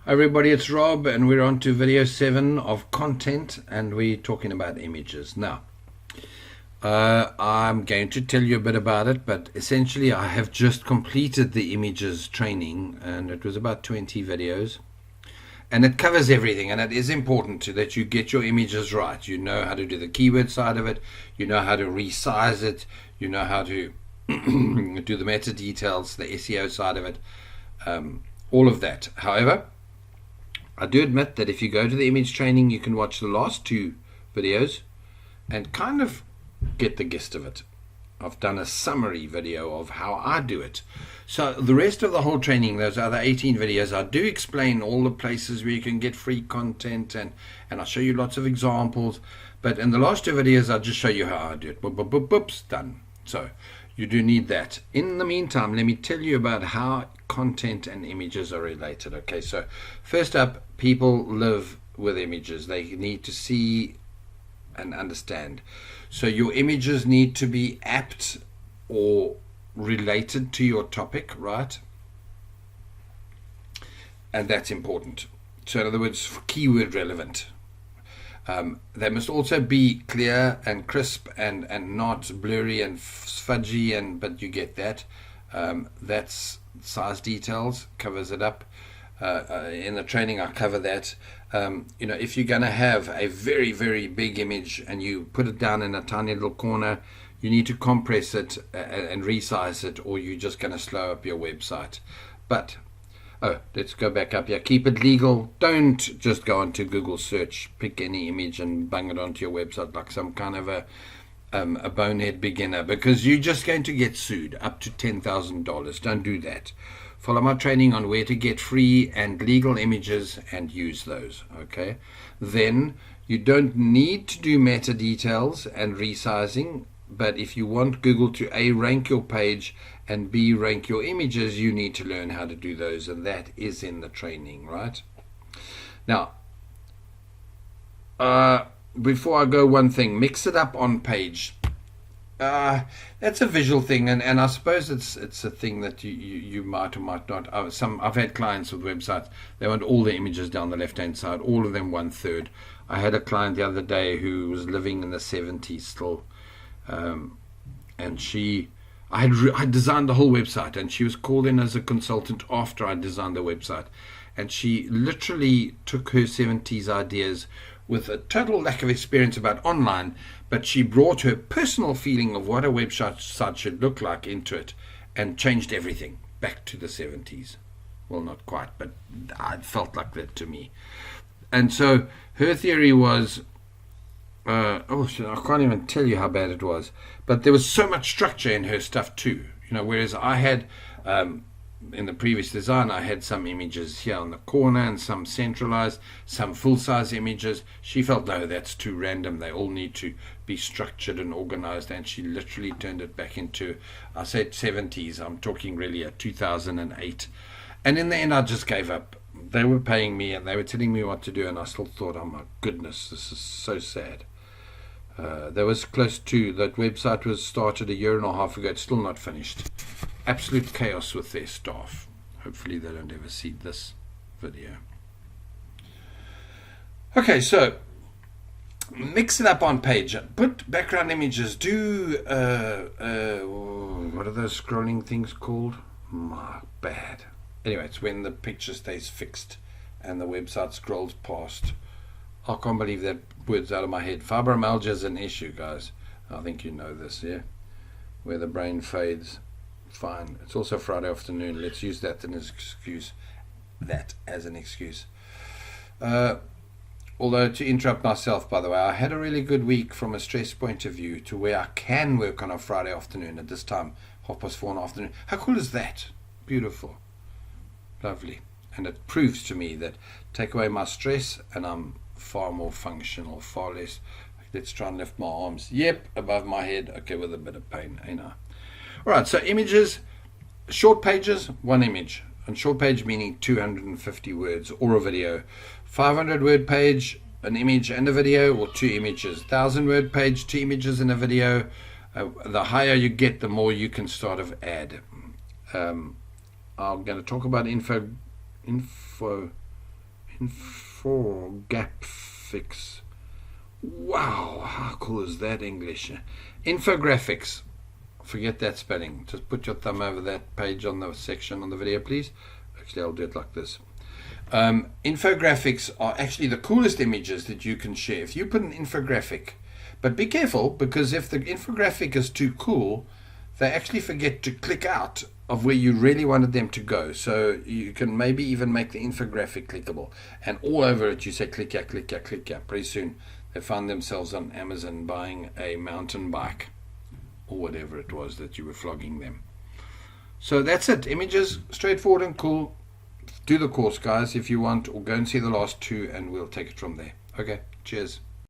Hi everybody, it's Rob, and we're on to video 7 of content, and we're talking about images. Now, I'm going to tell you a bit about it, but essentially, I have just completed the images training, and it was about 20 videos, and it covers everything. And it is important that you get your images right. You know how to do the keyword side of it, you know how to resize it, you know how to do the meta details, the SEO side of it, all of that. However, I do admit that if you go to the image training, you can watch the last 2 videos and kind of get the gist of it. I've done a summary video of how I do it. So the rest of the whole training, those other 18 videos, I do explain all the places where you can get free content, and I'll show you lots of examples. But in the last 2 videos, I'll just show you how I do it. Boop, boop, boop, boops, done. So you do need that. In the meantime, let me tell you about how content and images are related. Okay, so first up, people live with images. They need to see and understand. So your images need to be apt or related to your topic, right? And that's important. So in other words, keyword relevant. They must also be clear and crisp and not blurry and fudgy, but you get that. That's size details, covers it up. In the training, I cover that. If you're going to have a very, very big image and you put it down in a tiny little corner, you need to compress it and resize it, or you're just going to slow up your website. But let's go back up here. Keep it legal. Don't just go onto Google search, pick any image and bang it onto your website like some kind of a bonehead beginner, because you're just going to get sued up to $10,000. Don't do that. Follow my training on where to get free and legal images and use those. Okay, then you don't need to do meta details and resizing. But if you want Google to A, rank your page, and B, rank your images, you need to learn how to do those, and that is in the training, right? Now, before I go, one thing, mix it up on page. That's a visual thing, and I suppose it's a thing that you might or might not. I've had clients with websites, they want all the images down the left-hand side, all of them 1/3. I had a client the other day who was living in the 70s still. And I designed the whole website, and she was called in as a consultant after I designed the website, and she literally took her 70s ideas with a total lack of experience about online, but she brought her personal feeling of what a website should look like into it and changed everything back to the 70s. Well, not quite, but it felt like that to me. And so her theory was, I can't even tell you how bad it was. But there was so much structure in her stuff too. Whereas I had, in the previous design, I had some images here on the corner and some centralized, some full-size images. She felt, no, that's too random. They all need to be structured and organized. And she literally turned it back into, I said 70s. I'm talking really a 2008. And in the end, I just gave up. They were paying me and they were telling me what to do. And I still thought, oh my goodness, this is so sad. There was close to, that website was started 1.5 years ago. It's still not finished. Absolute chaos with their staff. Hopefully they don't ever see this video. Okay, so mix it up on page. Put background images. Do what are those scrolling things called? Bad. Anyway, it's when the picture stays fixed and the website scrolls past. I can't believe that word's out of my head. Fibromyalgia is an issue, guys. I think you know this, yeah? Where the brain fades. Fine. It's also Friday afternoon. Let's use that as an excuse. Although, to interrupt myself, by the way, I had a really good week from a stress point of view, to where I can work on a Friday afternoon at this time, 4:30 in the afternoon. How cool is that? Beautiful. Lovely. And it proves to me that take away my stress and I'm far more functional, far less. Let's try and lift my arms. Yep, above my head. Okay, with a bit of pain, ain't I? All right, so images, short pages, 1 image. And short page meaning 250 words or a video. 500-word page, an image and a video, or 2 images. 1,000-word page, 2 images and a video. The higher you get, the more you can sort of add. I'm going to talk about info For gap fix. Wow, how cool is that English? Infographics. Forget that spelling. Just put your thumb over that page on the section on the video, please. Actually, I'll do it like this. Infographics are actually the coolest images that you can share. If you put an infographic, but be careful, because if the infographic is too cool, they actually forget to click out of where you really wanted them to go. So you can maybe even make the infographic clickable, and all over it you say click here, click here, click here. Pretty soon they found themselves on Amazon buying a mountain bike or whatever it was that you were flogging them. So that's it. Images, straightforward and cool. Do the course, guys, if you want, or go and see the last two and we'll take it from there. Okay, cheers.